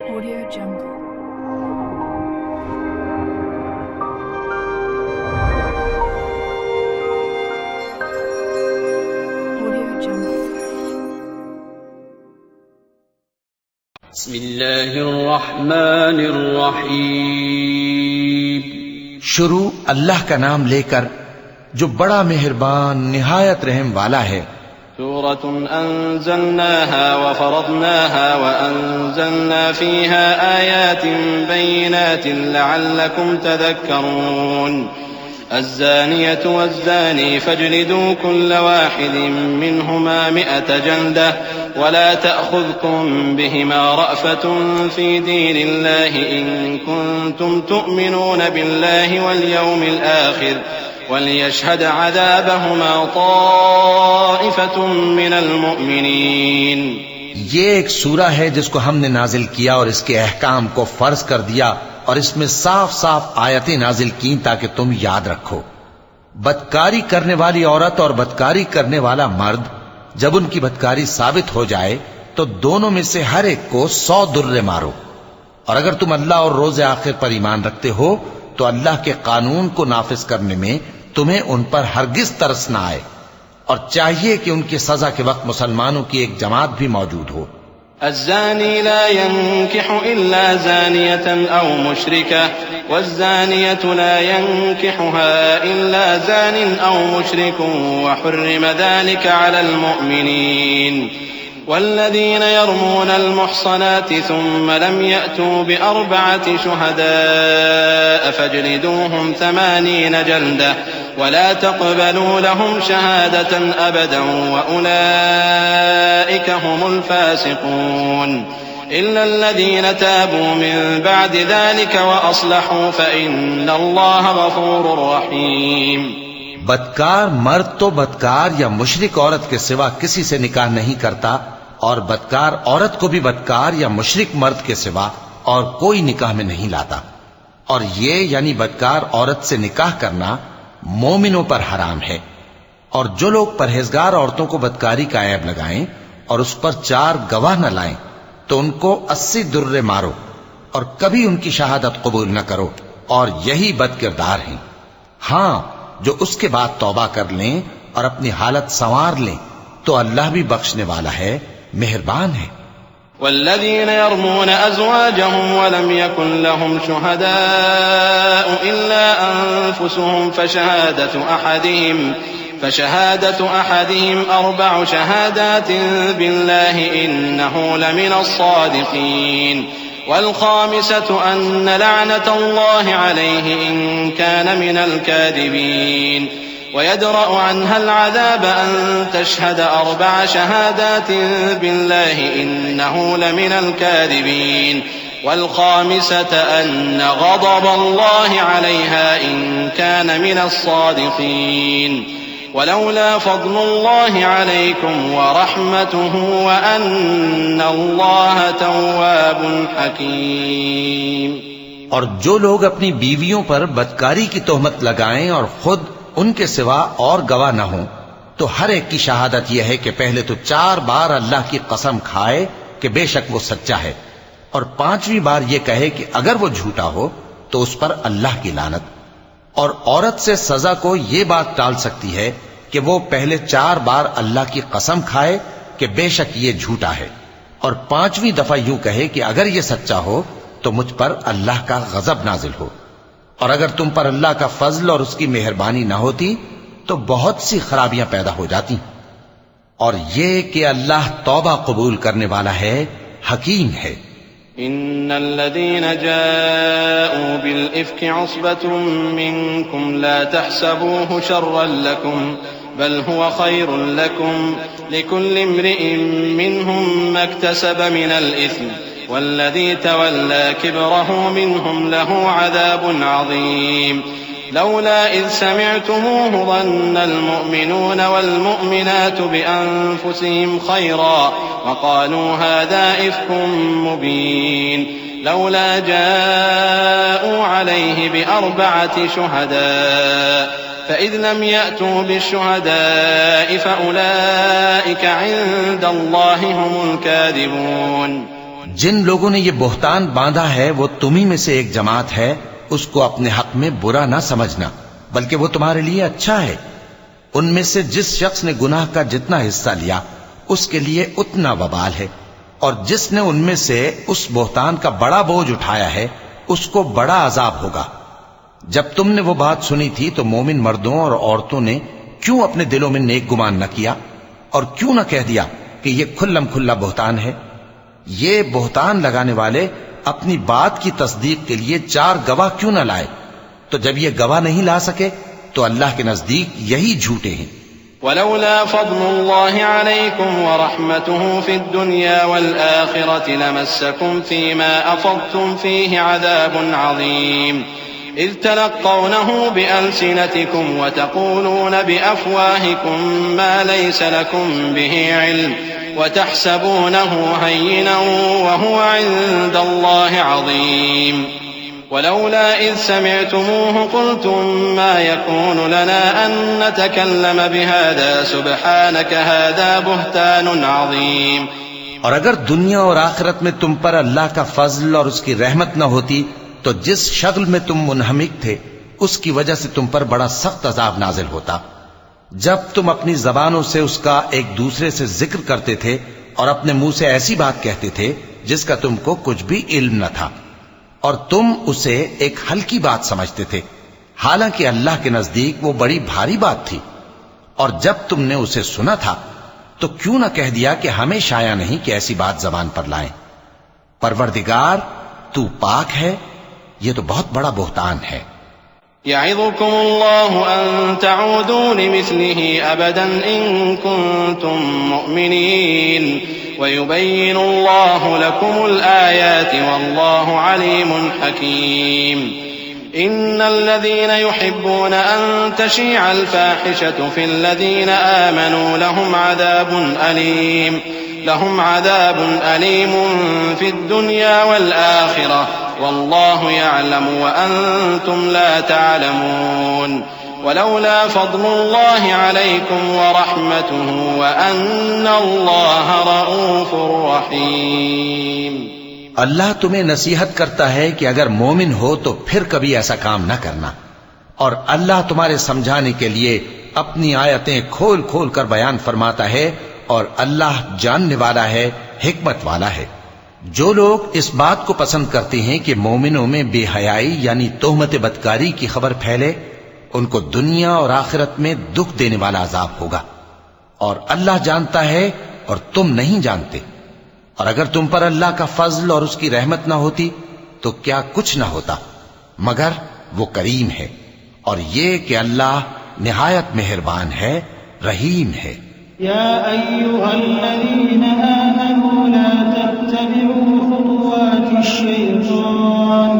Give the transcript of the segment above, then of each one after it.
Audio Jungle. Audio Jungle. بسم الله الرحمن الرحیم. شروع اللہ کا نام لے کر جو بڑا مہربان نہایت رحم والا ہے. سورة أنزلناها وفرضناها وأنزلنا فيها آيات بينات لعلكم تذكرون. الزانية والزاني فاجلدوا كل واحد منهما 100 جلدة ولا تأخذكم بهما رأفة في دين الله إن كنتم تؤمنون بالله واليوم الآخر وَلْيَشْهَدْ عَذَابَهُمَا طَائِفَةٌ مِّنَ الْمُؤْمِنِينَ. یہ ایک سورہ ہے جس کو ہم نے نازل کیا اور اس کے احکام کو فرض کر دیا اور اس میں صاف صاف آیتیں نازل کی تاکہ تم یاد رکھو. بدکاری کرنے والی عورت اور بدکاری کرنے والا مرد جب ان کی بدکاری ثابت ہو جائے تو دونوں میں سے ہر ایک کو 100 درے مارو. اور اگر تم اللہ اور روز آخر پر ایمان رکھتے ہو تو اللہ کے قانون کو نافذ کرنے میں تمہیں ان پر ہرگز ترس نہ آئے، اور چاہیے کہ ان کی سزا کے وقت مسلمانوں کی ایک جماعت بھی موجود ہو. الزاني لا ينكح إلا زانية أو مشركة والزانية لا ينكحها إلا زان أو مشرك وحرم ذلك على المؤمنين. والذين يرمون المحصنات ثم لم يأتوا ب4 شهداء فاجلدوهم 80 جلدة ولا تقبلوا لهم شهادة أبدا وأولئك هم الفاسقون. إلا الذين تابوا من بعد ذلك وأصلحوا فإن الله غفور رحيم. بدکار مرد تو بدکار یا مشرک عورت کے سوا کسی سے نکاح نہیں کرتا، اور بدکار عورت کو بھی بدکار یا مشرک مرد کے سوا اور کوئی نکاح میں نہیں لاتا. اور یہ یعنی بدکار عورت سے نکاح کرنا مومنوں پر حرام ہے. اور جو لوگ پرہیزگار عورتوں کو بدکاری کا عیب لگائیں اور اس پر 4 گواہ نہ لائیں تو ان کو 80 درے مارو اور کبھی ان کی شہادت قبول نہ کرو، اور یہی بد کردار ہیں. ہاں، جو اس کے بعد توبہ کر لیں اور اپنی حالت سنوار لیں تو اللہ بھی بخشنے والا ہے، مہربان ہے. والذين يرمون أزواجهم ولم يكن لهم شهداء إلا أنفسهم فشهادة أحدهم 4 شهادات بالله إنه لمن الصادقين. والخامسة أن لعنة الله عليه إن كان من الكاذبين. ويدرأ عنها العذاب أن تشهد 4 شهادات بالله إنه لمن الكاذبين. والخامسة أن غضب الله عليها إن كان من الصادقين. ولولا فضل الله عليكم ورحمته وأن الله تواب حكيم. اور جو لوگ اپنی بیویوں پر بدکاری کی تہمت لگائیں اور خود ان کے سوا اور گواہ نہ ہوں تو ہر ایک کی شہادت یہ ہے کہ پہلے تو 4 بار اللہ کی قسم کھائے کہ بے شک وہ سچا ہے، اور 5ویں بار یہ کہے کہ اگر وہ جھوٹا ہو تو اس پر اللہ کی لعنت. اور عورت سے سزا کو یہ بات ٹال سکتی ہے کہ وہ پہلے 4 بار اللہ کی قسم کھائے کہ بے شک یہ جھوٹا ہے، اور 5ویں دفعہ یوں کہے کہ اگر یہ سچا ہو تو مجھ پر اللہ کا غضب نازل ہو. اور اگر تم پر اللہ کا فضل اور اس کی مہربانی نہ ہوتی تو بہت سی خرابیاں پیدا ہو جاتی. اور یہ کہ اللہ توبہ قبول کرنے والا ہے، حکیم ہے. إن الذين جاءوا بالإفك عصبة منكم لا تحسبوه شرا لكم بل هو خير لكم لكل امرئ منهم ما اكتسب من الإثم والذي تولى كبره منهم له عذاب عظيم. لولا إذ سمعتموه ظن المؤمنون والمؤمنات بأنفسهم خيرا وقالوا هذا إفك مبين. لولا جاءوا عليه ب4 شهداء فإذ لم يأتوا بالشهداء فأولئك عند الله هم الكاذبون. جن لوگوں نے یہ بہتان باندھا ہے وہ تمہیں میں سے ایک جماعت ہے، اس کو اپنے حق میں برا نہ سمجھنا، بلکہ وہ تمہارے لیے اچھا ہے۔ ان میں سے جس شخص نے گناہ کا جتنا حصہ لیا اس کے لیے اتنا وبال ہے، اور جس نے ان میں سے اس بہتان کا بڑا بوجھ اٹھایا ہے اس کو بڑا عذاب ہوگا۔ جب تم نے وہ بات سنی تھی تو مومن مردوں اور عورتوں نے کیوں اپنے دلوں میں نیک گمان نہ کیا، اور کیوں نہ کہہ دیا کہ یہ کھلم کھلا بہتان ہے؟ یہ بہتان لگانے والے اپنی بات کی تصدیق کے لیے 4 گواہ کیوں نہ لائے؟ تو جب یہ گواہ نہیں لا سکے تو اللہ کے نزدیک یہی جھوٹے ہیں۔ ولولا فضل الله عليكم ورحمته في الدنيا والآخرة لمسكم فيما أفضتم فيه عذاب عظيم إذ تلقونه بألسنتكم وتقولون بأفواهكم ما ليس لكم به علم وتحسبونه هينا وهو عند الله عظيم ولولا إذ سمعتموه قلتم ما يكون لنا أن نتكلم بهذا سبحانك هذا بهتان عظيم۔ اور اگر دنیا اور آخرت میں تم پر اللہ کا فضل اور اس کی رحمت نہ ہوتی تو جس شغل میں تم منہمک تھے اس کی وجہ سے تم پر بڑا سخت عذاب نازل ہوتا۔ جب تم اپنی زبانوں سے اس کا ایک دوسرے سے ذکر کرتے تھے اور اپنے منہ سے ایسی بات کہتے تھے جس کا تم کو کچھ بھی علم نہ تھا، اور تم اسے ایک ہلکی بات سمجھتے تھے، حالانکہ اللہ کے نزدیک وہ بڑی بھاری بات تھی۔ اور جب تم نے اسے سنا تھا تو کیوں نہ کہہ دیا کہ ہمیں شایع نہیں کہ ایسی بات زبان پر لائیں؟ پروردگار تو پاک ہے، یہ تو بہت بڑا بہتان ہے۔ يعظكم الله أن تعودوا لمثله أبدا إن كنتم مؤمنين ويبين الله لكم الآيات والله عليم حكيم إن الذين يحبون أن تشيع الفاحشة في الذين آمنوا لهم عذاب أليم في الدنيا والآخرة والله يعلم وأنتم لا تعلمون ولولا فضل الله عليكم ورحمته وأن الله رؤوف رحيم۔ اللہ تمہیں نصیحت کرتا ہے کہ اگر مومن ہو تو پھر کبھی ایسا کام نہ کرنا، اور اللہ تمہارے سمجھانے کے لیے اپنی آیتیں کھول کھول کر بیان فرماتا ہے، اور اللہ جاننے والا ہے، حکمت والا ہے۔ جو لوگ اس بات کو پسند کرتے ہیں کہ مومنوں میں بے حیائی یعنی تہمت بدکاری کی خبر پھیلے، ان کو دنیا اور آخرت میں دکھ دینے والا عذاب ہوگا، اور اللہ جانتا ہے اور تم نہیں جانتے۔ اور اگر تم پر اللہ کا فضل اور اس کی رحمت نہ ہوتی تو کیا کچھ نہ ہوتا، مگر وہ کریم ہے، اور یہ کہ اللہ نہایت مہربان ہے، رحیم ہے۔ يا أيها الذين آمنوا لا تتبعوا خطوات الشيطان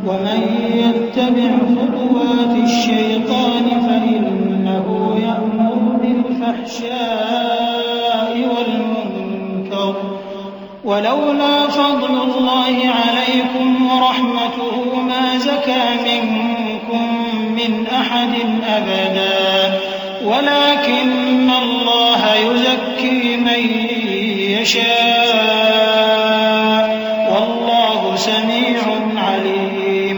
ومن يتبع خطوات الشيطان فإنه يأمر بالفحشاء والمنكر ولولا فضل الله عليكم ورحمته ما زكى منكم من أحد أبدا ولكن الله يزكي من يشاء والله سميع عليم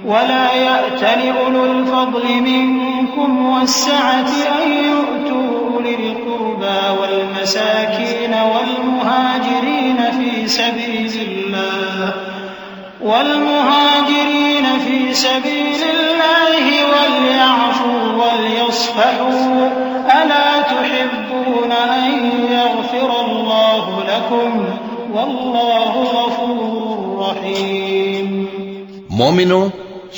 ولا يأتل أولو الفضل منكم والسعة أن يؤتوا أولي القربى والمساكين والمهاجرين في سبيل الله وليعفوا وليصفحوا ألا تحبون أن يغفر الله لكم والله غفور رحيم۔ مومنوں،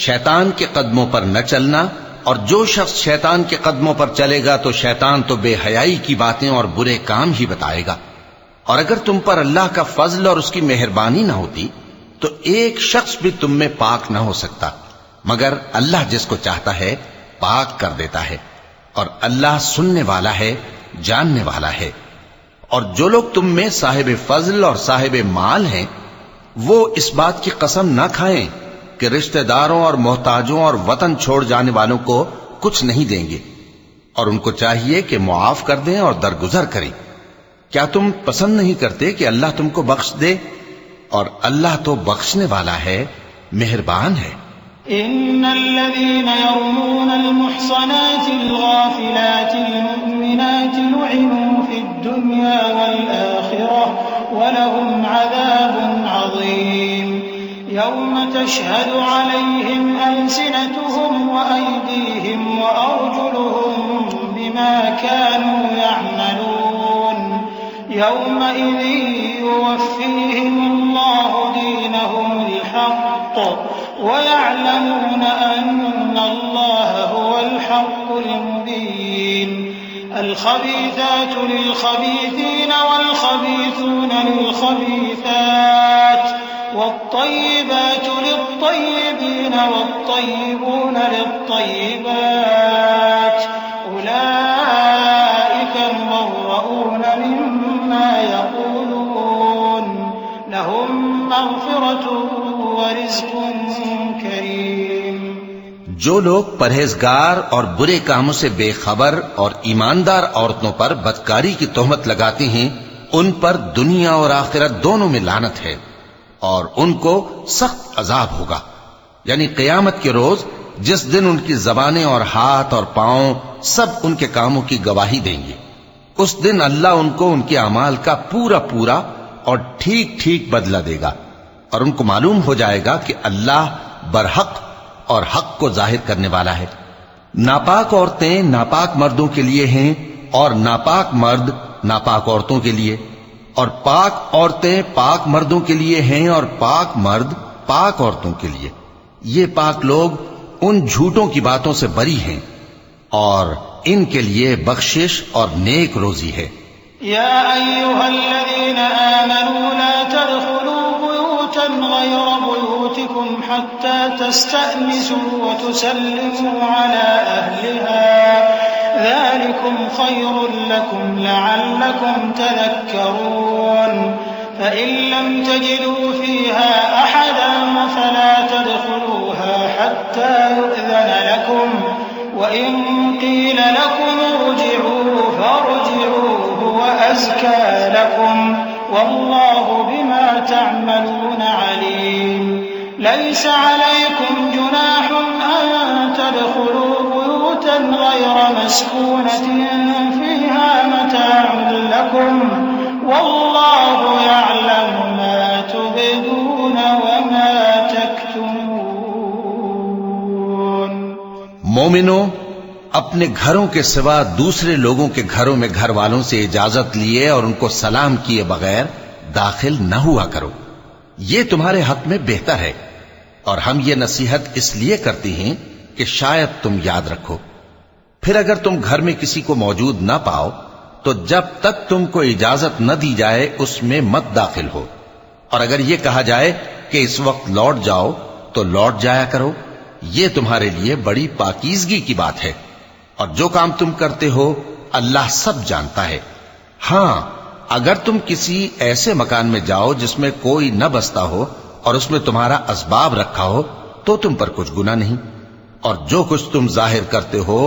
شیطان کے قدموں پر نہ چلنا، اور جو شخص شیطان کے قدموں پر چلے گا تو شیطان تو بے حیائی کی باتیں اور برے کام ہی بتائے گا۔ اور اگر تم پر اللہ کا فضل اور اس کی مہربانی نہ ہوتی تو ایک شخص بھی تم میں پاک نہ ہو سکتا، مگر اللہ جس کو چاہتا ہے پاک کر دیتا ہے، اور اللہ سننے والا ہے، جاننے والا ہے۔ اور جو لوگ تم میں صاحب فضل اور صاحب مال ہیں وہ اس بات کی قسم نہ کھائیں کہ رشتہ داروں اور محتاجوں اور وطن چھوڑ جانے والوں کو کچھ نہیں دیں گے، اور ان کو چاہیے کہ معاف کر دیں اور درگزر کریں۔ کیا تم پسند نہیں کرتے کہ اللہ تم کو بخش دے اور اللہ تو بخشنے والا ہے، مہربان ہے۔ إن الذين يرمون المحصنات الغافلات المؤمنات لعنوا في الدنيا والآخرة ولهم عذاب عظيم يوم تشهد عليهم ألسنتهم وأيديهم وأرجلهم بما كانوا يعملون يومئذ يوفيهم الله دينهم الحق ويعلمون أن الله هو الحق المبين الخبيثات للخبيثين والخبيثون للخبيثات والطيبات للطيبين والطيبون للطيبات أولئك مبرؤون مما يقولون لهم مغفرة ورزق کریم۔ جو لوگ پرہیزگار اور برے کاموں سے بے خبر اور ایماندار عورتوں پر بدکاری کی تہمت لگاتے ہیں، ان پر دنیا اور آخرت دونوں میں لعنت ہے، اور ان کو سخت عذاب ہوگا، یعنی قیامت کے روز جس دن ان کی زبانیں اور ہاتھ اور پاؤں سب ان کے کاموں کی گواہی دیں گے۔ اس دن اللہ ان کو ان کے اعمال کا پورا پورا اور ٹھیک ٹھیک بدلہ دے گا، اور ان کو معلوم ہو جائے گا کہ اللہ برحق اور حق کو ظاہر کرنے والا ہے۔ ناپاک عورتیں ناپاک مردوں کے لیے ہیں، اور ناپاک مرد ناپاک عورتوں کے لیے، اور پاک عورتیں پاک مردوں کے لیے ہیں، اور پاک مرد پاک عورتوں کے لیے۔ یہ پاک لوگ ان جھوٹوں کی باتوں سے بری ہیں، اور ان کے لیے بخشش اور نیک روزی ہے۔ يا أيها الذين آمنوا لا تدخلوا بيوتا غير بيوتكم حتى تستأنسوا وتسلموا على أهلها ذلكم خير لكم لعلكم تذكرون فإن لم تجدوا فيها أحدا فلا تدخلوها حتى يؤذن لكم وإن قيل لكم ارجعوا فارجعوا هو أزكى لكم والله بما تعملون عليم ليس عليكم جناح أن تدخلوا بيوتا غير مسكونة فيها متاع لكم والله يعلم ما تبدون وما تكتمون۔ مومنو، اپنے گھروں کے سوا دوسرے لوگوں کے گھروں میں گھر والوں سے اجازت لیے اور ان کو سلام کیے بغیر داخل نہ ہوا کرو، یہ تمہارے حق میں بہتر ہے، اور ہم یہ نصیحت اس لیے کرتے ہیں کہ شاید تم یاد رکھو۔ پھر اگر تم گھر میں کسی کو موجود نہ پاؤ تو جب تک تم کو اجازت نہ دی جائے اس میں مت داخل ہو، اور اگر یہ کہا جائے کہ اس وقت لوٹ جاؤ تو لوٹ جایا کرو، یہ تمہارے لیے بڑی پاکیزگی کی بات ہے، اور جو کام تم کرتے ہو اللہ سب جانتا ہے۔ ہاں، اگر تم کسی ایسے مکان میں جاؤ جس میں کوئی نہ بستا ہو اور اس میں تمہارا اسباب رکھا ہو تو تم پر کچھ گناہ نہیں، اور جو کچھ تم ظاہر کرتے ہو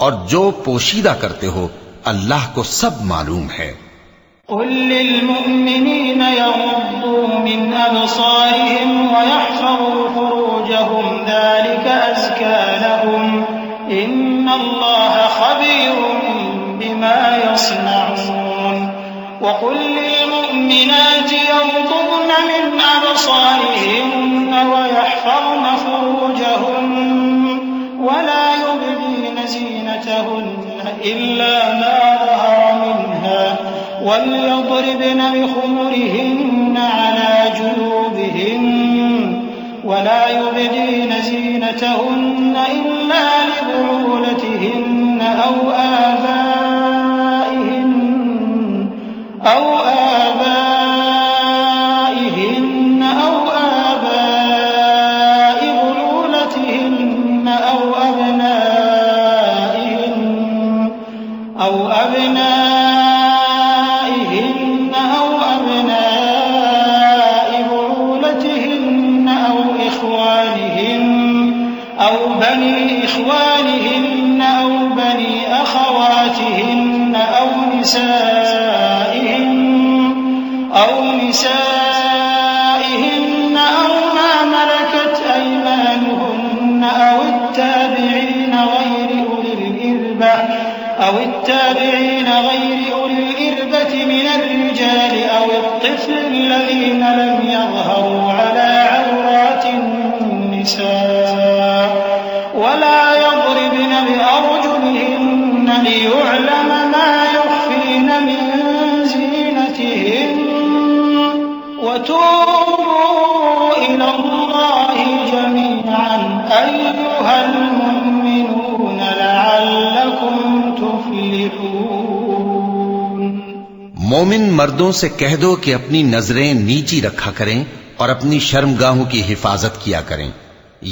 اور جو پوشیدہ کرتے ہو اللہ کو سب معلوم ہے۔ قل للمؤمنين يغضوا من أبصارهم ويحفظوا فروجهم ذلك أزكى لهم إن الله خبير بما يصنعون وقل للمؤمنات يغضضن من أبصارهن ويحفظن فروجهن ولا يبدين زينتهن إلا ما ظهر منها وليضربن بخمرهن على جيوبهن ولا يبدين زينتهن إلا لبعولتهن أو آبائهن أو آباء بعولتهن أو أبنائهن أو أبناء بعولتهن أو إخوانهن أو بني إخوانهن أو بني أخواتهن أو نسائهن أو التابعين غير أولي الإربة من الرجال أو الطفل الذين لم يظهروا على عورات النساء ولا يضربن بأرجلهن ليعلم ما يخفين من زينتهن وتوبوا إلى الله جميعا أيها المؤمنون لعلكم تفلحون۔ مومن مردوں سے کہہ دو کہ اپنی نظریں نیچی رکھا کریں اور اپنی شرمگاہوں کی حفاظت کیا کریں،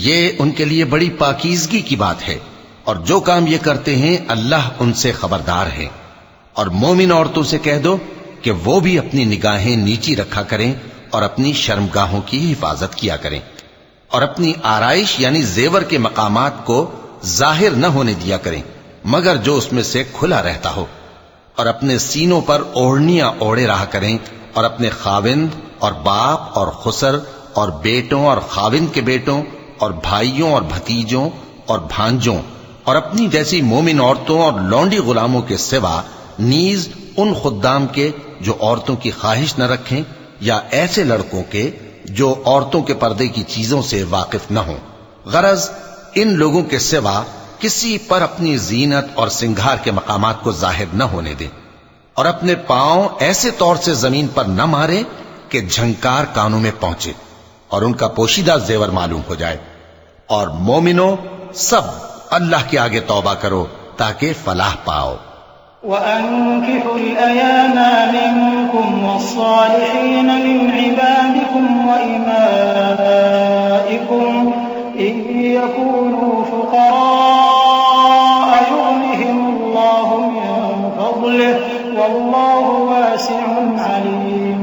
یہ ان کے لیے بڑی پاکیزگی کی بات ہے، اور جو کام یہ کرتے ہیں اللہ ان سے خبردار ہے۔ اور مومن عورتوں سے کہہ دو کہ وہ بھی اپنی نگاہیں نیچی رکھا کریں اور اپنی شرمگاہوں کی حفاظت کیا کریں، اور اپنی آرائش یعنی زیور کے مقامات کو ظاہر نہ ہونے دیا کریں مگر جو اس میں سے کھلا رہتا ہو، اور اپنے سینوں پر اوڑھنیاں اوڑھے رہا کریں، اور اپنے خاوند اور باپ اور خسر اور بیٹوں اور خاوند کے بیٹوں اور بھائیوں اور بھتیجوں اور بھانجوں اور اپنی جیسی مومن عورتوں اور لونڈی غلاموں کے سوا نیز ان خدام کے جو عورتوں کی خواہش نہ رکھیں، یا ایسے لڑکوں کے جو عورتوں کے پردے کی چیزوں سے واقف نہ ہوں، غرض ان لوگوں کے سوا کسی پر اپنی زینت اور سنگھار کے مقامات کو ظاہر نہ ہونے دیں، اور اپنے پاؤں ایسے طور سے زمین پر نہ ماریں کہ جھنکار کانوں میں پہنچے اور ان کا پوشیدہ زیور معلوم ہو جائے۔ اور مومنوں سب اللہ کے آگے توبہ کرو تاکہ فلاح پاؤ۔ وَأَنكِحُوا الْأَيَامَ مِنكُمْ وَالصَّالِحِينَ مِنْ عِبَادِكُمْ وَإِمَائِكُمْ إِنْ يَكُونُوا فُقَرَاءَ يُغْنِهِمُ اللَّهُ مِنْ فَضْلِهِ وَاللَّهُ وَاسِعٌ عَلِيمٌ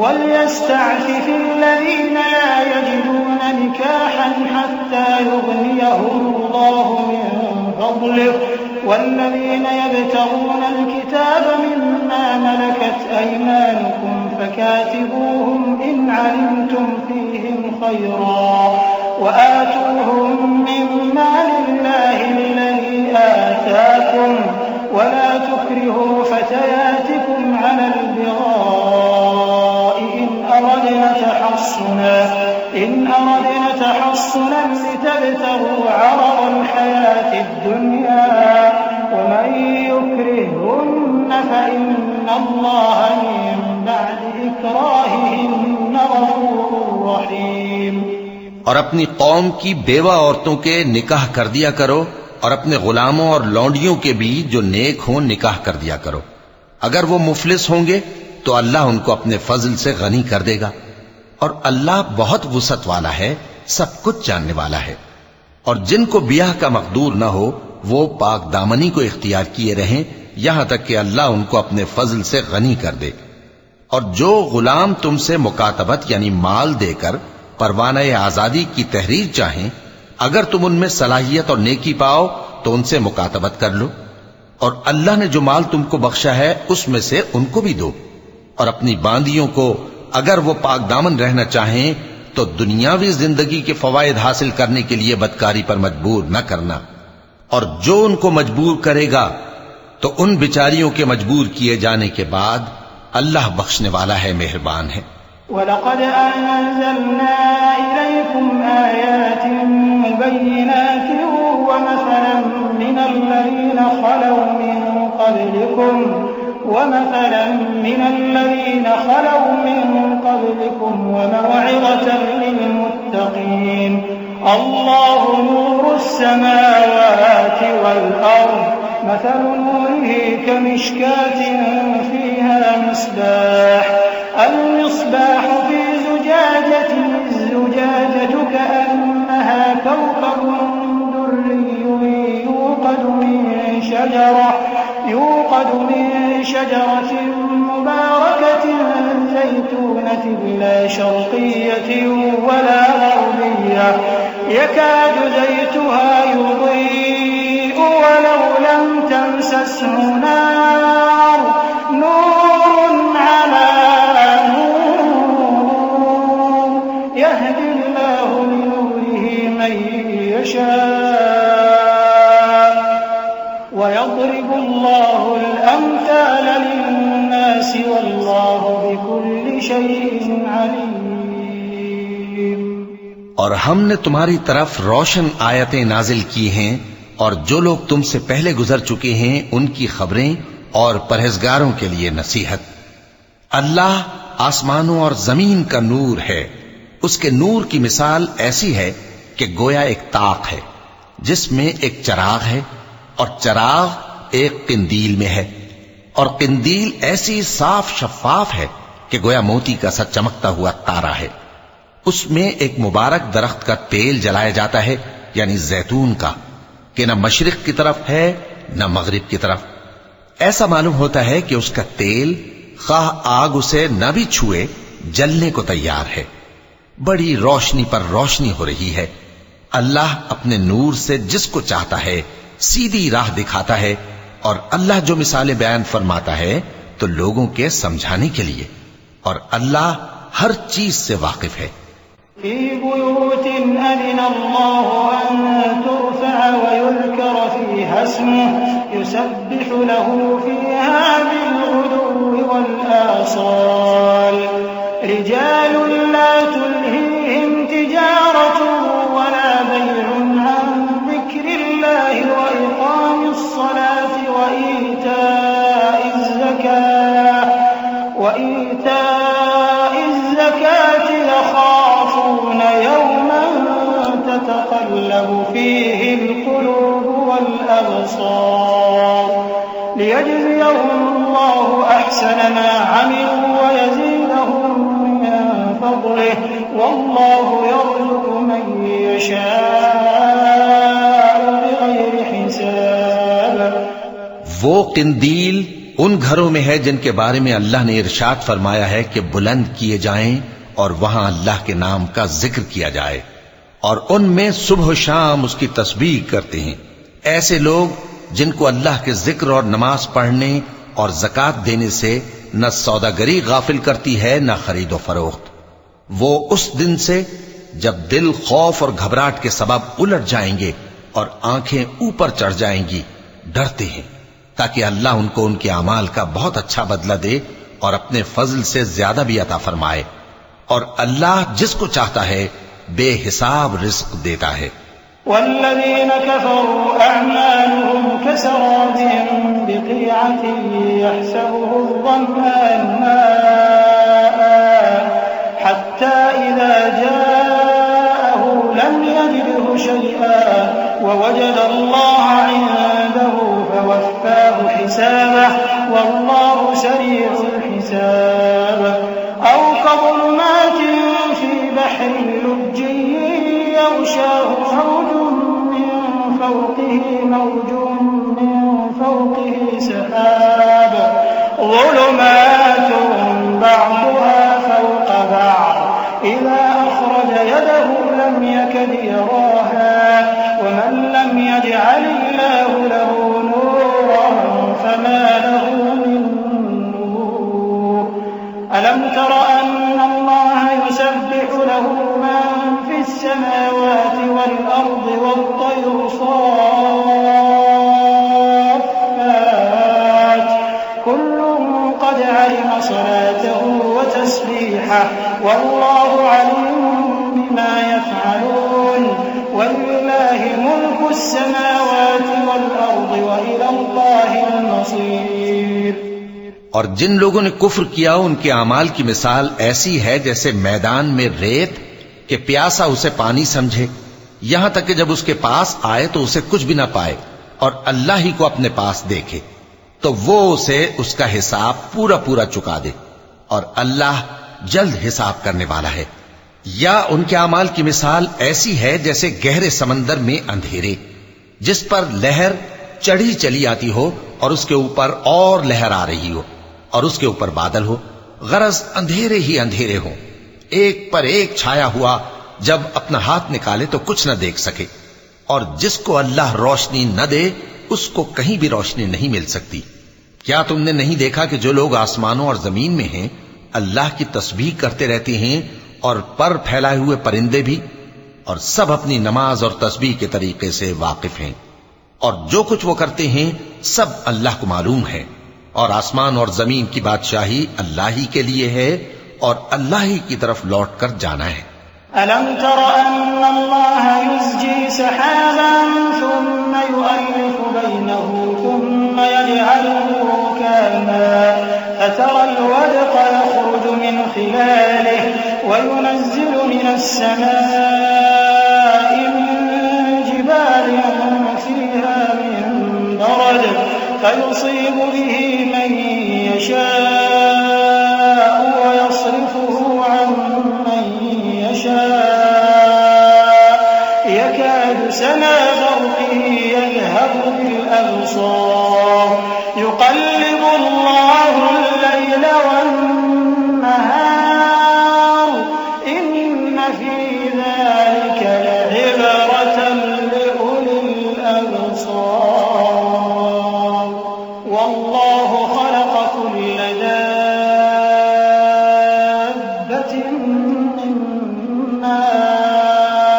وَلْيَسْتَعْفِفِ الَّذِينَ لَا يَجِدُونَ نِكَاحًا حَتَّى يُغْنِيَهُمُ اللَّهُ مِنْ فَضْلِهِ والذين يبتغون الكتاب مما ملكت أيمانكم فكاتبوهم إن علمتم فيهم خيرا وآتوهم مما لله الذي آتاكم ولا تكرهوا فتياتكم على البغاء إن أردنا تحصنا لتبتغوا عرض الحياة الدنيا ومن يكرههن فإن الله من بعد إكراههن غفور رحيم۔ اور اپنی قوم کی بیوہ عورتوں کے نکاح کر دیا کرو، اور اپنے غلاموں اور لونڈیوں کے بھی جو نیک ہوں نکاح کر دیا کرو۔ اگر وہ مفلس ہوں گے تو اللہ ان کو اپنے فضل سے غنی کر دے گا، اور اللہ بہت وسعت والا ہے، سب کچھ جاننے والا ہے۔ اور جن کو بیاہ کا مقدور نہ ہو وہ پاک دامنی کو اختیار کیے رہیں یہاں تک کہ اللہ ان کو اپنے فضل سے غنی کر دے۔ اور جو غلام تم سے مکاتبت یعنی مال دے کر پروانہ آزادی کی تحریر چاہیں، اگر تم ان میں صلاحیت اور نیکی پاؤ تو ان سے مکاتبت کر لو، اور اللہ نے جو مال تم کو بخشا ہے اس میں سے ان کو بھی دو۔ اور اپنی باندیوں کو اگر وہ پاک دامن رہنا چاہیں تو دنیاوی زندگی کے فوائد حاصل کرنے کے لیے بدکاری پر مجبور نہ کرنا، اور جو ان کو مجبور کرے گا تو ان بیچاریوں کے مجبور کیے جانے کے بعد اللہ بخشنے والا ہے، مہربان ہے۔ وَلَقَدْ أَنزَلْنَا إِلَيْكُمْ آيَاتٍ مُبَيِّنَاتٍ وَمَثَلًا مِّنَ الَّذِينَ خَلَوْا مِن قَبْلِكُمْ وَمَوْعِظَةً لِّلْمُتَّقِينَ۔ اللَّهُ نُورُ السَّمَاوَاتِ وَالْأَرْضِ مَثَلُ نُورِهِ كَمِشْكَاةٍ فِيهَا مِصْبَاحٌ الْمِصْبَاحُ فِي زُجَاجَةٍ الزُّجَاجَةُ كَأَنَّهَا كَوْكَبٌ دُرِّيٌّ يُوقَدُ مِن شَجَرَةٍ مُبَارَكَةٍ زَيْتُونَةٍ لَّا شَرْقِيَّةٍ وَلَا غَرْبِيَّةٍ يَكَادُ زَيْتُهَا يُضِيءُ وَلَوْ لَمْ تَمْسَسْهُ نَارٌ نُّورٌ عَلَىٰ نُورٍ يَهْدِي اللَّهُ لِنُورِهِ مَن يَشَاءُ وَيَضْرِبُ ويضرب الله الأمثال للناس والله بكل شيء عليم۔ اور ہم نے تمہاری طرف روشن آیتیں نازل کی ہیں اور جو لوگ تم سے پہلے گزر چکے ہیں ان کی خبریں اور پرہیزگاروں کے لیے نصیحت۔ اللہ آسمانوں اور زمین کا نور ہے، اس کے نور کی مثال ایسی ہے کہ گویا ایک طاق ہے جس میں ایک چراغ ہے، اور چراغ ایک قندیل میں ہے، اور قندیل ایسی صاف شفاف ہے کہ گویا موتی کا سا چمکتا ہوا تارا ہے۔ اس میں ایک مبارک درخت کا تیل جلایا جاتا ہے، یعنی زیتون کا، کہ نہ مشرق کی طرف ہے نہ مغرب کی طرف۔ ایسا معلوم ہوتا ہے کہ اس کا تیل خواہ آگ اسے نہ بھی چھوئے جلنے کو تیار ہے۔ بڑی روشنی پر روشنی ہو رہی ہے۔ اللہ اپنے نور سے جس کو چاہتا ہے سیدھی راہ دکھاتا ہے، اور اللہ جو مثالیں بیان فرماتا ہے تو لوگوں کے سمجھانے کے لیے، اور اللہ ہر چیز سے واقف ہے۔ في بيوت أذن الله أن ترفع ويذكر فيها اسمه يسبح له فيها بالغدو والآصال رجال لا تلهيهم تجارة ولا بيع عن ذكر الله وإقام الصلاة وإيتاء الزكاة يخافون يوما تتقلب فيه القلوب والأبصار ليجزيهم الله أحسن ما عملوا ويزيدهم من فضله والله يرزق من يشاء بغير حساب۔ وہ قندیل ان گھروں میں ہے جن کے بارے میں اللہ نے ارشاد فرمایا ہے کہ بلند کیے جائیں اور وہاں اللہ کے نام کا ذکر کیا جائے، اور ان میں صبح و شام اس کی تسبیح کرتے ہیں۔ ایسے لوگ جن کو اللہ کے ذکر اور نماز پڑھنے اور زکوٰۃ دینے سے نہ سوداگری غافل کرتی ہے نہ خرید و فروخت، وہ اس دن سے جب دل خوف اور گھبراہٹ کے سبب الٹ جائیں گے اور آنکھیں اوپر چڑھ جائیں گی ڈرتے ہیں، تاکہ اللہ ان کو ان کے اعمال کا بہت اچھا بدلہ دے اور اپنے فضل سے زیادہ بھی عطا فرمائے، اور اللہ جس کو چاہتا ہے بے حساب رزق دیتا ہے۔ والذين كفروا أعمالهم كسراب بقيعة يحسبه الظمآن ماء حتى إذا جاءه لم يجده شيئا ووجد الله عنده فوفاه حسابه والله سريع الحساب۔ أو كظلمات في بحر لجي يغشاه موج من فوقه سحاب ظلمات بعضها فوق بعض إذا أخرج يده لم يكد يراها ومن لم يجعل الله له نورا فما له من نور۔ ألم تر أن الله يسبح له من في السماوات والأرض والطير صافات كل قد علم صلاته وتسبيحه والله عليم بما يفعلون ولله ملك السماوات والأرض وإلى الله المصير۔ اور جن لوگوں نے کفر کیا ان کے اعمال کی مثال ایسی ہے جیسے میدان میں ریت کہ پیاسا اسے پانی سمجھے، یہاں تک کہ جب اس کے پاس آئے تو اسے کچھ بھی نہ پائے اور اللہ ہی کو اپنے پاس دیکھے تو وہ اسے اس کا حساب پورا پورا چکا دے، اور اللہ جلد حساب کرنے والا ہے۔ یا ان کے اعمال کی مثال ایسی ہے جیسے گہرے سمندر میں اندھیرے جس پر لہر چڑھی چلی آتی ہو اور اس کے اوپر اور لہر آ رہی ہو اور اس کے اوپر بادل ہو، غرض اندھیرے ہی اندھیرے ہوں، ایک پر ایک چھایا ہوا، جب اپنا ہاتھ نکالے تو کچھ نہ دیکھ سکے، اور جس کو اللہ روشنی نہ دے اس کو کہیں بھی روشنی نہیں مل سکتی۔ کیا تم نے نہیں دیکھا کہ جو لوگ آسمانوں اور زمین میں ہیں اللہ کی تسبیح کرتے رہتے ہیں، اور پر پھیلائے ہوئے پرندے بھی، اور سب اپنی نماز اور تسبیح کے طریقے سے واقف ہیں۔ اور جو کچھ وہ کرتے ہیں سب اللہ کو معلوم ہے، اور آسمان اور زمین کی بادشاہی اللہ ہی کے لیے ہے، اور اللہ ہی کی طرف لوٹ کر جانا ہے۔ أَلَمْ تَرَ أَنَّ اللَّهَ يُزْجِي سَحَابًا ثُمَّ يُؤَلِّفُ بَيْنَهُ ثُمَّ يَجْعَلُهُ رُكَامًا فَتَرَى الْوَدْقَ يَخْرُجُ مِنْ خِلَالِهِ وَيُنَزِّلُ مِنَ السَّمَاءِ مِنْ جِبَالٍ فِيهَا مِنْ بَرَدٍ فَيُصِيبُ بِهِ مَنْ يَشَاءُ وَيَصْرِفُهُ عَنْ مَنْ يَشَاءُ يَكَادُ سَنَا بَرْقِهِ يَذْهَبُ بِالْأَبْصَارِ يُقَلِّبُ اللَّهُ اللَّيْلَ وَالنَّهَارَ إِنَّ فِي ذَلِكَ لَعِبْرَةً لِأُولِي الْأَبْصَارِ وَاللَّهُ خَلَقَ كُلَّ دَابَّةٍ مِّن مَّاءٍ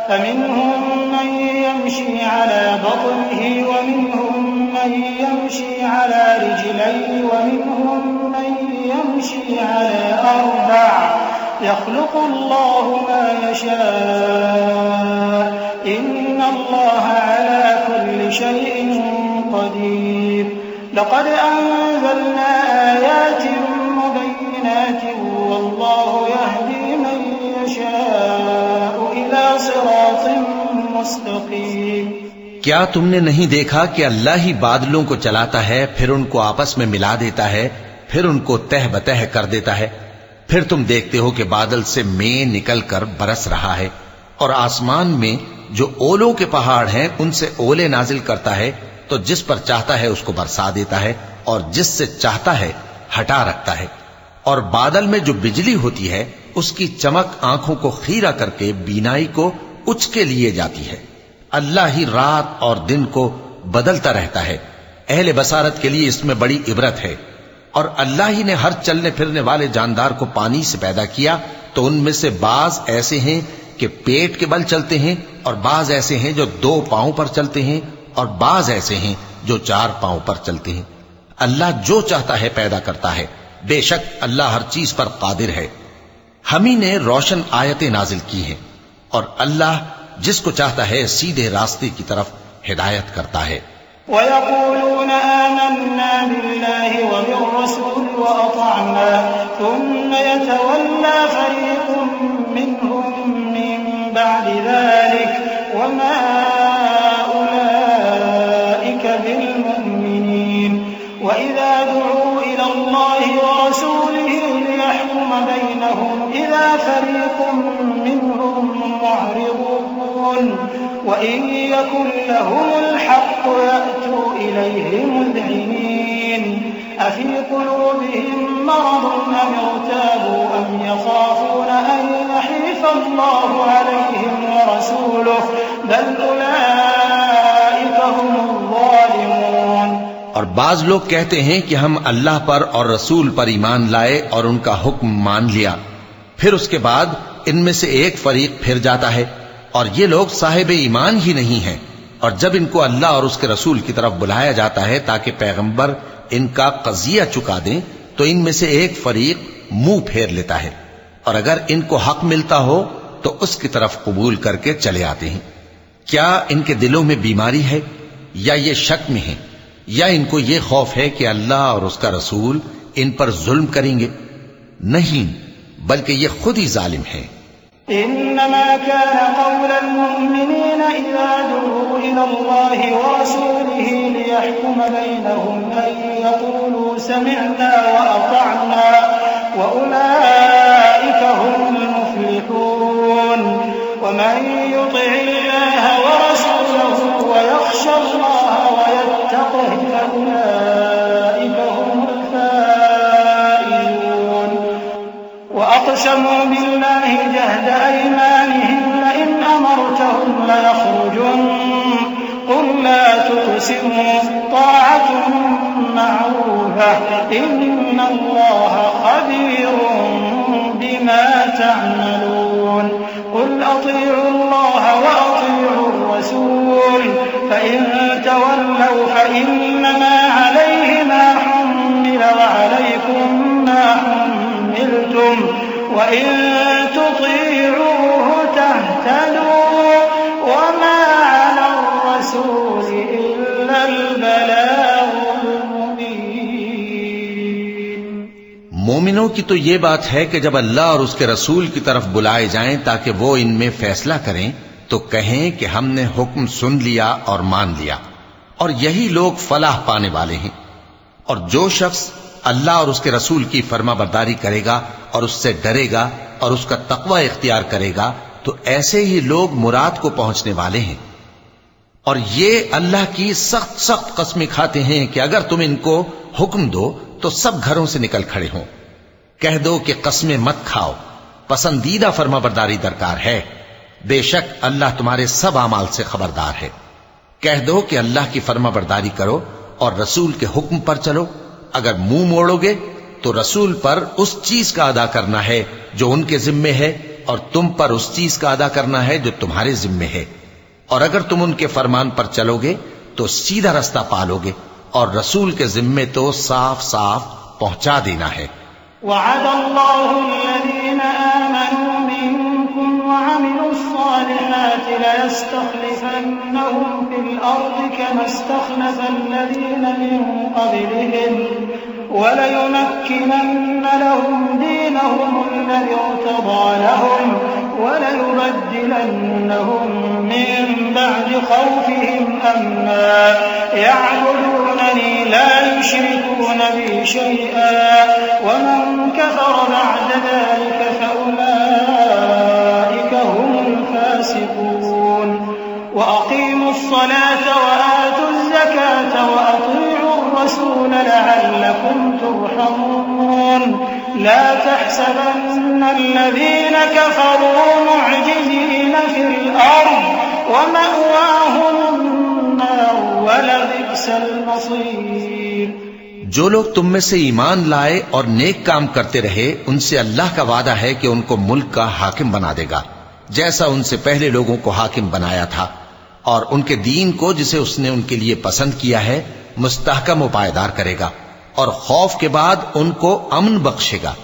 فَمِنْهُم مَّن يَمْشِي عَلَى بَطْنِهِ وَمِنْهُم مَّن يَمْشِي عَلَى رِجْلَيْنِ وَمِنْهُم مَّن يَمْشِي عَلَى أَرْبَعٍ يَخْلُقُ اللَّهُ مَا يَشَاءُ إِنَّ اللَّهَ عَلَى كُلِّ شَيْءٍ قَدِيرٌ لَقَدْ أَنزَلْنَا آيَاتٍ مُبَيِّنَاتٍ وَاللَّهُ يَهْدِي مَن يَشَاءُ إِلَى صِرَاطٍ مُّسْتَقِيمٍ۔ کیا تم نے نہیں دیکھا کہ اللہ ہی بادلوں کو چلاتا ہے، پھر ان کو آپس میں ملا دیتا ہے، پھر ان کو تہ بتہ کر دیتا ہے، پھر تم دیکھتے ہو کہ بادل سے مے نکل کر برس رہا ہے، اور آسمان میں جو اولوں کے پہاڑ ہیں ان سے اولے نازل کرتا ہے، تو جس پر چاہتا ہے اس کو برسا دیتا ہے، اور جس سے چاہتا ہے ہٹا رکھتا ہے، اور بادل میں جو بجلی ہوتی ہے اس کی چمک آنکھوں کو خیرہ کر کے بینائی کو اچکے لیے جاتی ہے۔ اللہ ہی رات اور دن کو بدلتا رہتا ہے، اہل بصارت کے لیے اس میں بڑی عبرت ہے۔ اور اللہ ہی نے ہر چلنے پھرنے والے جاندار کو پانی سے پیدا کیا، تو ان میں سے بعض ایسے ہیں کہ پیٹ کے بل چلتے ہیں، اور بعض ایسے ہیں جو 2 پاؤں پر چلتے ہیں، اور بعض ایسے ہیں جو 4 پاؤں پر چلتے ہیں۔ اللہ جو چاہتا ہے پیدا کرتا ہے، بے شک اللہ ہر چیز پر قادر ہے۔ ہم ہی نے روشن آیتیں نازل کی ہیں، اور اللہ جس کو چاہتا ہے سیدھے راستے کی طرف ہدایت کرتا ہے۔ وَيَقُولُونَ آمَنَّا بِاللَّهِ وَبِالرَّسُولِ وَأَطَعْنَا ثُمَّ يَتَوَلَّى فَرِيقٌ مِّنْهُم مِّن بَعْدِ ذَلِكَ وَمَا أُولَٰئِكَ بِالْمُؤْمِنِينَ وَإِذَا دُعُوا إِلَى اللَّهِ وَرَسُولِهِ لِيَحْكُمَ بَيْنَهُمْ إِذَا فَرِيقٌ مِّنْهُم مُّعْرِضُونَ وَإِن يَكُن لَّهُمُ الْحَقُّ يَأْتُوا إِلَيْهِ مُذْعِنِينَ أَفِي قُلُوبِهِم مَّرَضٌ أَمِ ارْتَابُوا أَمْ يَخَافُونَ أَن يَحِيفَ اللَّهُ عَلَيْهِمْ وَرَسُولُهُ بَلْ أُولَٰئِكَ هُمُ الظَّالِمُونَ۔ اور بعض لوگ کہتے ہیں کہ ہم اللہ پر اور رسول پر ایمان لائے اور ان کا حکم مان لیا، پھر اس کے بعد ان میں سے ایک فریق پھر جاتا ہے، اور یہ لوگ صاحب ایمان ہی نہیں ہیں، اور جب ان کو اللہ اور اس کے رسول کی طرف بلایا جاتا ہے تاکہ پیغمبر ان کا قضیہ چکا دیں، تو ان میں سے ایک فریق منہ پھیر لیتا ہے، اور اگر ان کو حق ملتا ہو تو اس کی طرف قبول کر کے چلے آتے ہیں۔ کیا ان کے دلوں میں بیماری ہے، یا یہ شک میں ہیں، یا ان کو یہ خوف ہے کہ اللہ اور اس کا رسول ان پر ظلم کریں گے؟ نہیں، بلکہ یہ خود ہی ظالم ہیں۔ إنما كان قول المؤمنين إذا دعوا إلى الله ورسوله ليحكم بينهم أن يقولوا سمعنا وأطعنا وأولئك هم المفلحون ومن يطع الله ورسوله ويخشى الله ويتقه فأولئك هم الفائزون وأقسموا بالله جهد أيمانهم لئن أمرتهم ليخرجن قل لا تقسموا طاعة معروفة إن الله خبير بما تعملون قل أطيعوا الله وأطيعوا الرسول فإن تولوا فإنما عليه ما حمل وعليكم ما حملتم وإن تطيعوه تهتدوا وما على الرسول إلا البلاغ المبين۔ مومنوں کی تو یہ بات ہے کہ جب اللہ اور اس کے رسول کی طرف بلائے جائیں تاکہ وہ ان میں فیصلہ کریں تو کہیں کہ ہم نے حکم سن لیا اور مان لیا، اور یہی لوگ فلاح پانے والے ہیں۔ اور جو شخص اللہ اور اس کے رسول کی فرما برداری کرے گا اور اس سے ڈرے گا اور اس کا تقوی اختیار کرے گا تو ایسے ہی لوگ مراد کو پہنچنے والے ہیں۔ اور یہ اللہ کی سخت سخت قسمیں کھاتے ہیں کہ اگر تم ان کو حکم دو تو سب گھروں سے نکل کھڑے ہوں۔ کہہ دو کہ قسمیں مت کھاؤ، پسندیدہ فرما برداری درکار ہے، بے شک اللہ تمہارے سب اعمال سے خبردار ہے۔ کہہ دو کہ اللہ کی فرما برداری کرو اور رسول کے حکم پر چلو۔ اگر منہ موڑو گے تو رسول پر اس چیز کا ادا کرنا ہے جو ان کے ذمے ہے اور تم پر اس چیز کا ادا کرنا ہے جو تمہارے ذمے ہے، اور اگر تم ان کے فرمان پر چلو گے تو سیدھا رستہ پالو گے، اور رسول کے ذمے تو صاف صاف پہنچا دینا ہے۔ وعد الله الذين آمنوا منكم وعملوا الصالحات ليستخلفنهم في الأرض كما استخلف الذين من قبلهم وليمكنن لهم دينهم الذي ارتضى لهم وليبدلنهم من بعد خوفهم أمنا يعبدونني لا يشركون بي شيئا ومن كفر بعد ذلك فأولئك هم الفاسقون وأقيموا الصلاة وآتوا الزكاة وأطيعوا الرسول لعلكم ترحمون لا تحسبن الذين كفروا معجزين في الأرض ومأواهم النار ولبئس المصير۔ جو لوگ تم میں سے ایمان لائے اور نیک کام کرتے رہے ان سے اللہ کا وعدہ ہے کہ ان کو ملک کا حاکم بنا دے گا جیسا ان سے پہلے لوگوں کو حاکم بنایا تھا، اور ان کے دین کو جسے اس نے ان کے لیے پسند کیا ہے مستحکم و پائیدار کرے گا، اور خوف کے بعد ان کو امن بخشے گا۔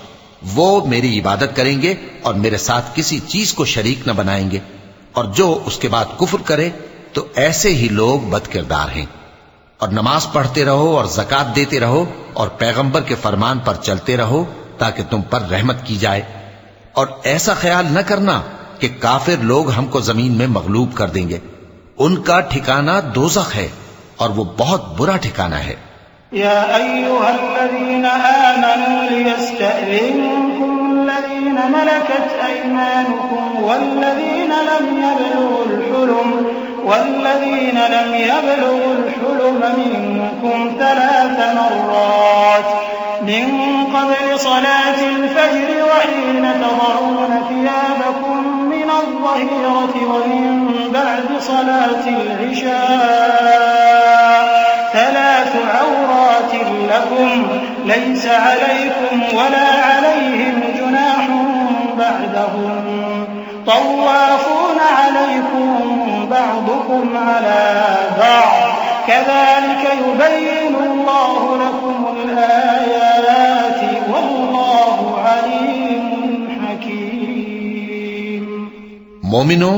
وہ میری عبادت کریں گے اور میرے ساتھ کسی چیز کو شریک نہ بنائیں گے، اور جو اس کے بعد کفر کرے تو ایسے ہی لوگ بد کردار ہیں۔ اور نماز پڑھتے رہو اور زکوٰۃ دیتے رہو اور پیغمبر کے فرمان پر چلتے رہو تاکہ تم پر رحمت کی جائے، اور ایسا خیال نہ کرنا کہ کافر لوگ ہم کو زمین میں مغلوب کر دیں گے، ان کا ٹھکانہ دوزخ ہے اور وہ بہت برا ٹھکانہ ہے۔ يا أيها الذين آمنوا ليستأذنكم الذين ملكت أيمانكم والذين لم يبلغوا الحلم منكم 3 مرات من قبل صلاة الفجر وحين تضعون ثيابكم من الظهيرة ومن بعد صلاة العشاء 3 عورات لكم ليس عليكم ولا عليهم جناح بعدهم طوافون عليكم بعضكم على بعض كذلك يبين الله لكم الآيات والله عليم حكيم۔ مومنوں،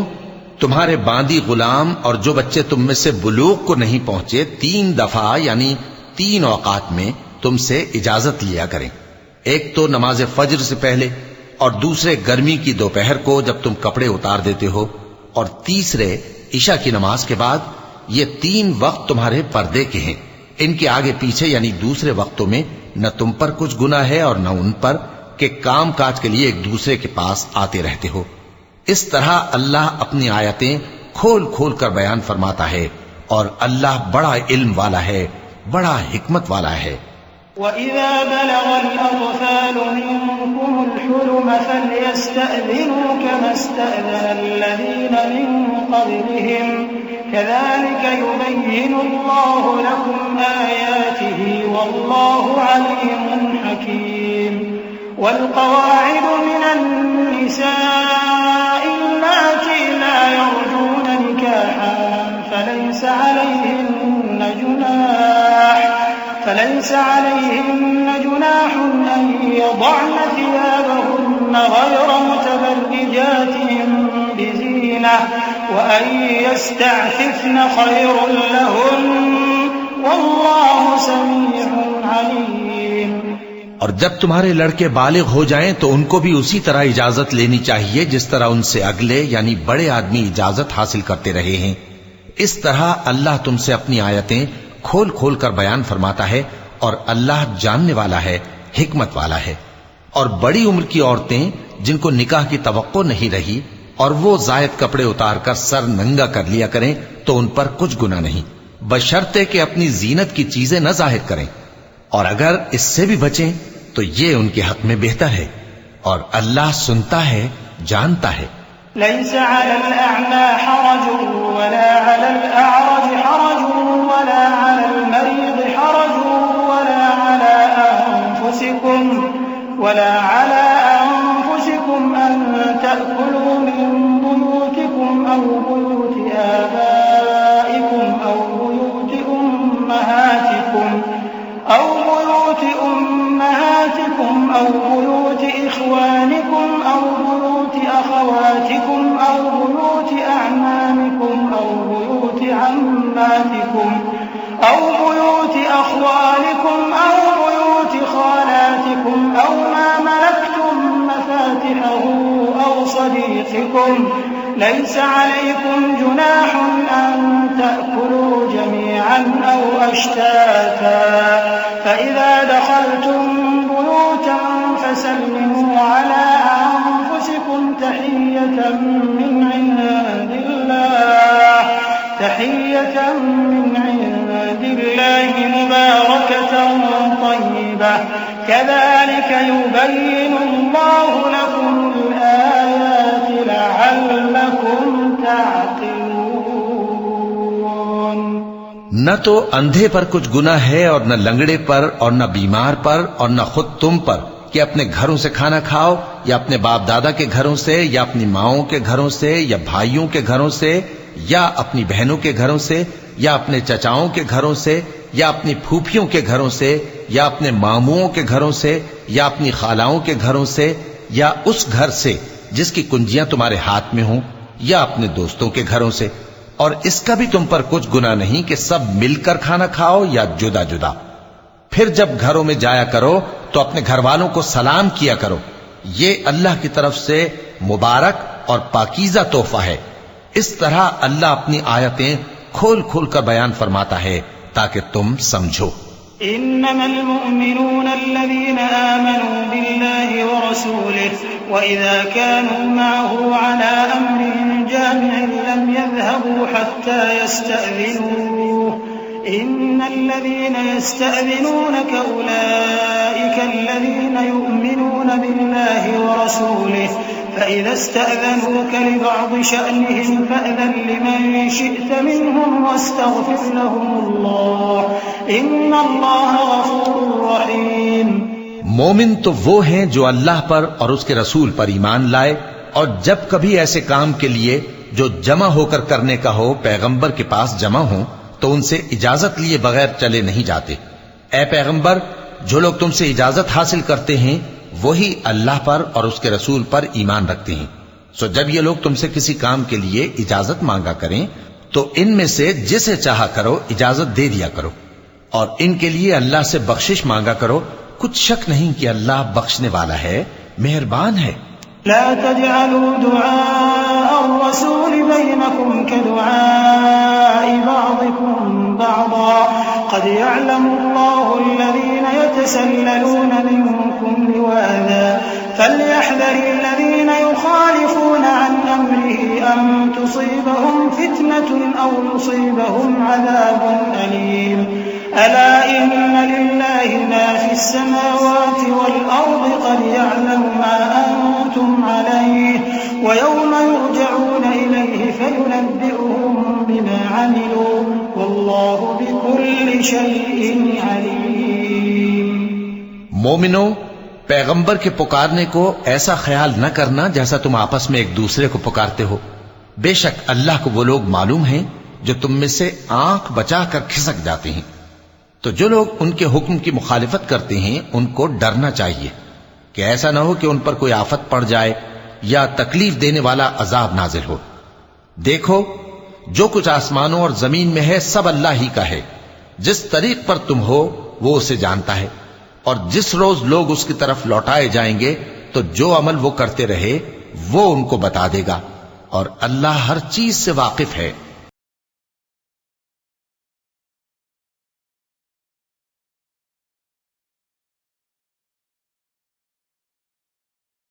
تمہارے باندی غلام اور جو بچے تم میں سے بلوغ کو نہیں پہنچے 3 دفعہ یعنی 3 اوقات میں تم سے اجازت لیا کریں، ایک تو نماز فجر سے پہلے، اور دوسرے گرمی کی دوپہر کو جب تم کپڑے اتار دیتے ہو، اور تیسرے عشاء کی نماز کے بعد۔ یہ 3 وقت تمہارے پردے کے ہیں، ان کے آگے پیچھے یعنی دوسرے وقتوں میں نہ تم پر کچھ گناہ ہے اور نہ ان پر کہ کام کاج کے لیے ایک دوسرے کے پاس آتے رہتے ہو۔ اس طرح اللہ اپنی آیتیں کھول کھول کر بیان فرماتا ہے، اور اللہ بڑا علم والا ہے، بڑا حکمت والا ہے۔ وَإِذَا بَلَغَ الْأَطْفَالُ مِنكُمُ الْحُلُمَ فَلْيَسْتَأْذِنُوا كَمَا اسْتَأْذَنَ الَّذِينَ مِن قَبْلِهِمْ كَذَلِكَ يُبَيِّنُ اللَّهُ لَكُمْ آيَاتِهِ وَاللَّهُ عَلِيمٌ حَكِيمٌ۔ وَالْقَوَاعِدُ مِنَ النِّسَاءِ اللَّاتِي لَا يَرْجُونَ نِكَاحًا فَلَيْسَ عليهن جناح أن يضعن ثيابهن غير متبرجات بزينة وأن يستعففن خير لهن والله سميع عليم۔ اور جب تمہارے لڑکے بالغ ہو جائیں تو ان کو بھی اسی طرح اجازت لینی چاہیے جس طرح ان سے اگلے یعنی بڑے آدمی اجازت حاصل کرتے رہے ہیں۔ اس طرح اللہ تم سے اپنی آیتیں کھول کھول کر بیان فرماتا ہے اور اللہ جاننے والا ہے، حکمت والا ہے۔ اور بڑی عمر کی عورتیں جن کو نکاح کی توقع نہیں رہی اور وہ زائد کپڑے اتار کر سر ننگا کر لیا کریں تو ان پر کچھ گناہ نہیں، بشرطے کہ اپنی زینت کی چیزیں نہ ظاہر کریں، اور اگر اس سے بھی بچیں تو یہ ان کے حق میں بہتر ہے، اور اللہ سنتا ہے، جانتا ہے۔ ليس على الأعمى حرج ولا على الأعرج حرج ولا على المريض حرج ولا على أنفسكم أن تأكلوا من بيوتكم أو بيوت آبائكم أو بيوت أمهاتكم أو بيوت إخوانكم أو بيوت أخواتكم أو بيوت أعمامكم أو بيوت عماتكم أو بيوت أخوالكم أو بيوت خالاتكم أو ما ملكتم مفاتحه أو صديقكم ليس عليكم جناح أن تأكلوا جميعا أو أشتاتا فإذا دخلتم بيوتا فسلموا على أنفسكم تحية من عند الله مباركة طيبة كذلك يبين الله لكم الآيات لعلكم تعقلون۔ نہ تو اندھے پر کچھ گناہ ہے اور نہ لنگڑے پر اور نہ بیمار پر اور نہ خود تم پر کہ اپنے گھروں سے کھانا کھاؤ یا اپنے باپ دادا کے گھروں سے یا اپنی ماؤں کے گھروں سے یا بھائیوں کے گھروں سے یا اپنی بہنوں کے گھروں سے یا اپنے چچاؤں کے گھروں سے یا اپنی پھوپھیوں کے گھروں سے یا اپنے ماموؤں کے گھروں سے یا اپنی خالاؤں کے گھروں سے یا اس گھر سے جس کی کنجیاں تمہارے ہاتھ میں ہوں یا اپنے دوستوں کے گھروں سے، اور اس کا بھی تم پر کچھ گناہ نہیں کہ سب مل کر کھانا کھاؤ یا جدا جدا۔ پھر جب گھروں میں جایا کرو تو اپنے گھر والوں کو سلام کیا کرو، یہ اللہ کی طرف سے مبارک اور پاکیزہ تحفہ ہے۔ اس طرح اللہ اپنی آیتیں کھول کھول کر بیان فرماتا ہے تاکہ تم سمجھو۔ إنما المؤمنون الذين آمنوا بالله ورسوله وإذا كانوا معه على أمر جامع لم يذهبوا حتى يستأذنوه إن الذين يستأذنونك أولئك الذين يؤمنون بالله ورسوله فإذا استأذنوك لبعض شأنهم فأذن لمن شئت منهم واستغفر لهم الله إن الله غفور رحيم۔ مومن تو وہ ہیں جو اللہ پر اور اس کے رسول پر ایمان لائے، اور جب کبھی ایسے کام کے لیے جو جمع ہو کر کرنے کا ہو پیغمبر کے پاس جمع ہوں تو ان سے اجازت لیے بغیر چلے نہیں جاتے۔ اے پیغمبر، جو لوگ تم سے اجازت حاصل کرتے ہیں وہی اللہ پر اور اس کے رسول پر ایمان رکھتے ہیں، سو جب یہ لوگ تم سے کسی کام کے لیے اجازت مانگا کریں تو ان میں سے جسے چاہا کرو اجازت دے دیا کرو، اور ان کے لیے اللہ سے بخشش مانگا کرو، کچھ شک نہیں کہ اللہ بخشنے والا ہے، مہربان ہے۔ لا تجعلوا دعاء الرسول بينكم كدعاء بعضكم بعضا قد يعلم الله الذين يتسللون منكم لواذا فليحذر الذين يخالفون عن أمره أن تصيبهم فتنة أو يصيبهم عذاب أليم ألا إن لله ما في السماوات والأرض قد يعلم ما أنتم عليه ويوم يرجعون إليه فينبئهم بما عملوا والله بكل شيء عليم۔ مومنو، پیغمبر کے پکارنے کو ایسا خیال نہ کرنا جیسا تم آپس میں ایک دوسرے کو پکارتے ہو، بے شک اللہ کو وہ لوگ معلوم ہیں جو تم میں سے آنکھ بچا کر کھسک جاتے ہیں۔ تو جو لوگ ان کے حکم کی مخالفت کرتے ہیں ان کو ڈرنا چاہیے کہ ایسا نہ ہو کہ ان پر کوئی آفت پڑ جائے یا تکلیف دینے والا عذاب نازل ہو۔ دیکھو جو کچھ آسمانوں اور زمین میں ہے سب اللہ ہی کا ہے، جس طریق پر تم ہو وہ اسے جانتا ہے، اور جس روز لوگ اس کی طرف لوٹائے جائیں گے تو جو عمل وہ کرتے رہے وہ ان کو بتا دے گا، اور اللہ ہر چیز سے واقف ہے۔